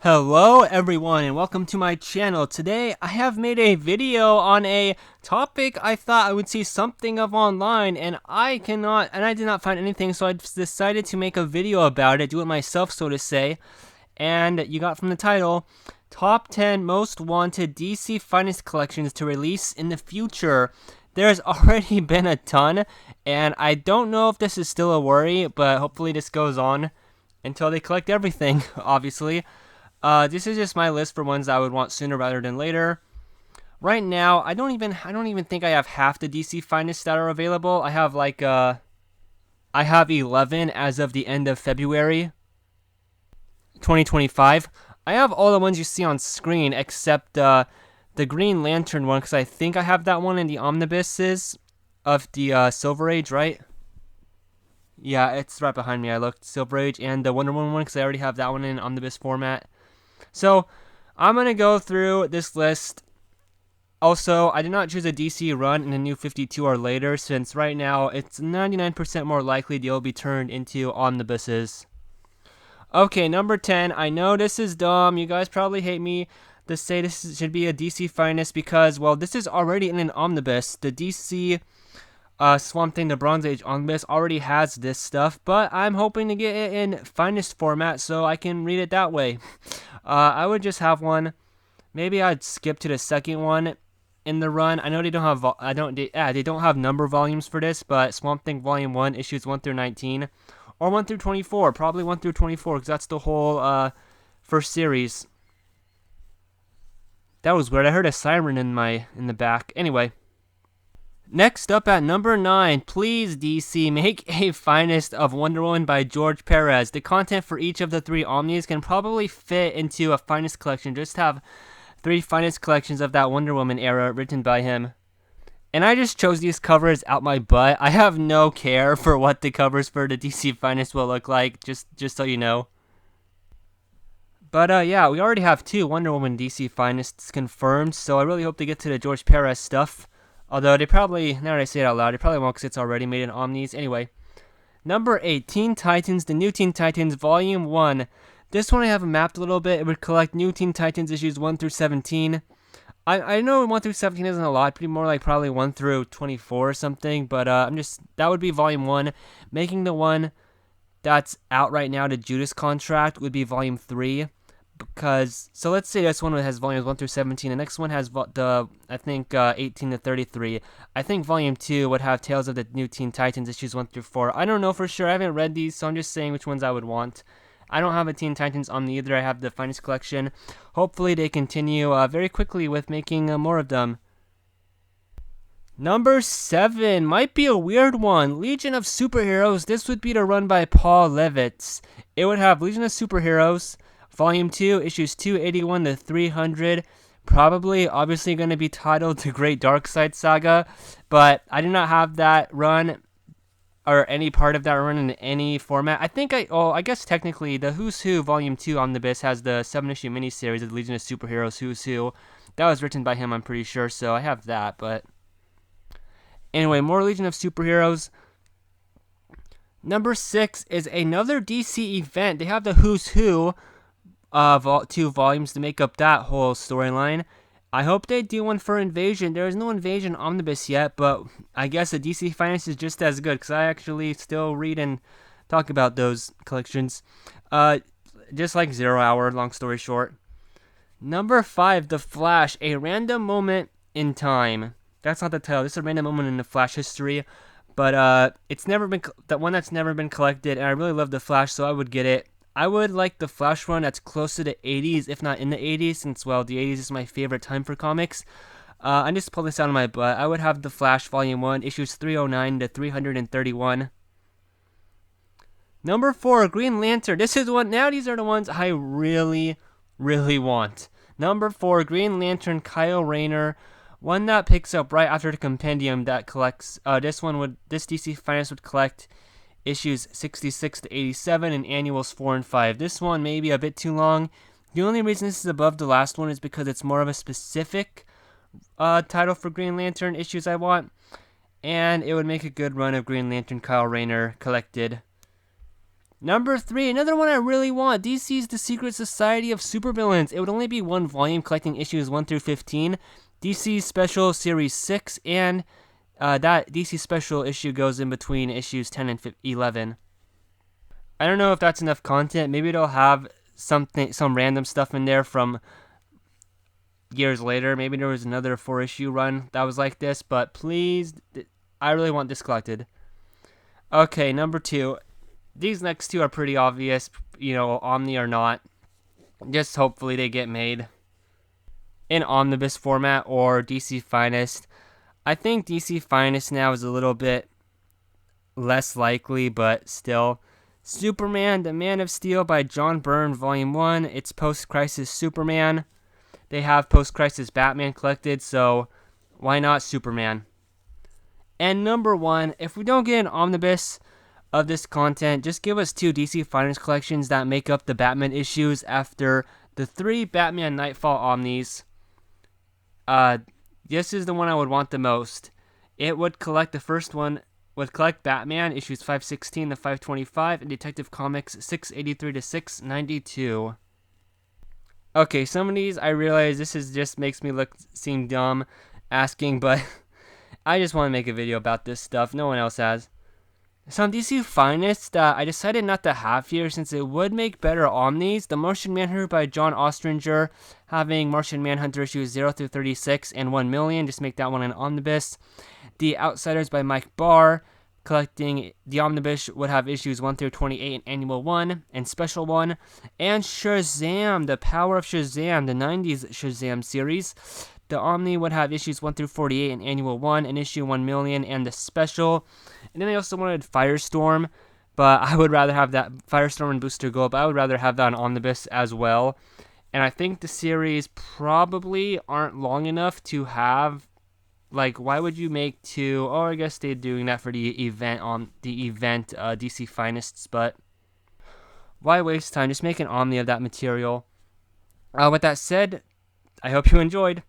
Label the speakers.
Speaker 1: Hello everyone and welcome to my channel. Today I have made a video on a topic I thought I would see something of online and I did not find anything, so I decided to make a video about it, do it myself so to say. And you got from the title, Top 10 Most Wanted DC Finest Collections to Release in the Future. There's already been a ton and I don't know if this is still a worry, but hopefully this goes on until they collect everything, obviously. This is just my list for ones I would want sooner rather than later. Right now, I don't even think I have half the DC finest that are available. I have 11 as of the end of February 2025. I have all the ones you see on screen except the Green Lantern one, because I think I have that one in the omnibuses of the Silver Age, right? Yeah, it's right behind me. I looked Silver Age and the Wonder Woman one because I already have that one in omnibus format. So, I'm going to go through this list. Also, I did not choose a DC run in the New 52 or later, since right now it's 99% more likely they'll be turned into omnibuses. Okay, number 10. I know this is dumb. You guys probably hate me to say this should be a DC finest because, well, this is already in an omnibus. The DC Swamp Thing, the Bronze Age omnibus, already has this stuff, but I'm hoping to get it in finest format so I can read it that way. I would just have one. Maybe I'd skip to the second one in the run. I know they don't have they don't have number volumes for this, but Swamp Thing Volume 1 issues 1 through 19 or 1 through 24, probably 1 through 24 because that's the whole first series. That was weird. I heard a siren in the back. Anyway, next up at number 9, please DC, make a finest of Wonder Woman by George Perez. The content for each of the 3 Omnis can probably fit into a finest collection. Just have 3 finest collections of that Wonder Woman era written by him. And I just chose these covers out my butt. I have no care for what the covers for the DC finest will look like, just so you know. But yeah, we already have 2 Wonder Woman DC finests confirmed, so I really hope they get to the George Perez stuff. Although they probably, now that I say it out loud, they probably won't because it's already made in Omnis. Anyway, number 8, Teen Titans, The New Teen Titans, Volume 1. This one I have mapped a little bit. It would collect New Teen Titans issues 1 through 17. I know 1 through 17 isn't a lot, pretty more like probably 1 through 24 or something, but that would be Volume 1. Making the one that's out right now, the Judas Contract, would be Volume 3. Because, so let's say this one has volumes 1 through 17. The next one has 18 to 33. I think volume 2 would have Tales of the New Teen Titans issues 1 through 4. I don't know for sure. I haven't read these, so I'm just saying which ones I would want. I don't have a Teen Titans Omni either. I have the finest collection. Hopefully they continue very quickly with making more of them. Number 7 might be a weird one. Legion of Superheroes. This would be the run by Paul Levitz. It would have Legion of Superheroes, Volume 2, issues 281 to 300, probably, obviously, going to be titled The Great Darkseid Saga, but I do not have that run, or any part of that run in any format. I guess technically, the Who's Who Volume 2 Omnibus has the 7-issue miniseries of the Legion of Superheroes Who's Who. That was written by him, I'm pretty sure, so I have that, but anyway, more Legion of Superheroes. Number 6 is another DC event. They have the Who's Who 2 volumes to make up that whole storyline. I hope they do one for Invasion. There is no Invasion Omnibus yet, but I guess the DC Finance is just as good because I actually still read and talk about those collections. Just like 0 Hour, long story short. Number 5, The Flash, A Random Moment in Time. That's not the title. This is a random moment in the Flash history, but it's never been that one that's never been collected, and I really love The Flash, so I would get it. I would like the Flash run that's close to the 80s, if not in the 80s, since, well, the 80s is my favorite time for comics. I just pulled this out of my butt. I would have the Flash Volume 1, issues 309 to 331. Number 4, Green Lantern. This is one, now these are the ones I really, really want. Number 4, Green Lantern, Kyle Rayner. One that picks up right after the compendium that collects, this DC Finance would collect issues 66 to 87 and annuals 4 and 5. This one may be a bit too long. The only reason this is above the last one is because it's more of a specific title for Green Lantern issues I want, and it would make a good run of Green Lantern Kyle Rayner collected. Number 3, another one I really want. DC's The Secret Society of Supervillains. It would only be one volume collecting issues 1 through 15. DC's Special Series 6, and that DC Special issue goes in between issues 10 and 11. I don't know if that's enough content. Maybe it'll have some random stuff in there from years later. Maybe there was another 4-issue run that was like this, but please, I really want this collected. Okay, number 2. These next two are pretty obvious, Omni or not. Just hopefully they get made in omnibus format or DC Finest. I think DC Finest now is a little bit less likely, but still. Superman, The Man of Steel by John Byrne, Volume 1. It's post-crisis Superman. They have post-crisis Batman collected, so why not Superman? And number 1, if we don't get an omnibus of this content, just give us 2 DC Finest collections that make up the Batman issues after the 3 Batman Nightfall Omnis. This is the one I would want the most. It would collect the first one, would collect Batman issues 516 to 525 and Detective Comics 683 to 692. Okay, some of these I realize this is just makes me seem dumb asking, but I just want to make a video about this stuff. No one else has. Some DC Finest that I decided not to have here since it would make better omnis. The Martian Manhunter by John Ostrander, having Martian Manhunter issues 0 through 36 and 1 million. Just make that one an omnibus. The Outsiders by Mike Barr, collecting the omnibus would have issues 1 through 28 and annual 1 and special 1. And Shazam, The Power of Shazam, the 90s Shazam series. The Omni would have issues 1 through 48 and annual 1 and issue 1 million and the special. And then they also wanted Firestorm, but I would rather have that Firestorm and Booster Gold, but I would rather have that on omnibus as well. And I think the series probably aren't long enough to have, why would you make 2? Oh, I guess they're doing that for the event DC Finest, but why waste time? Just make an Omni of that material. With that said, I hope you enjoyed.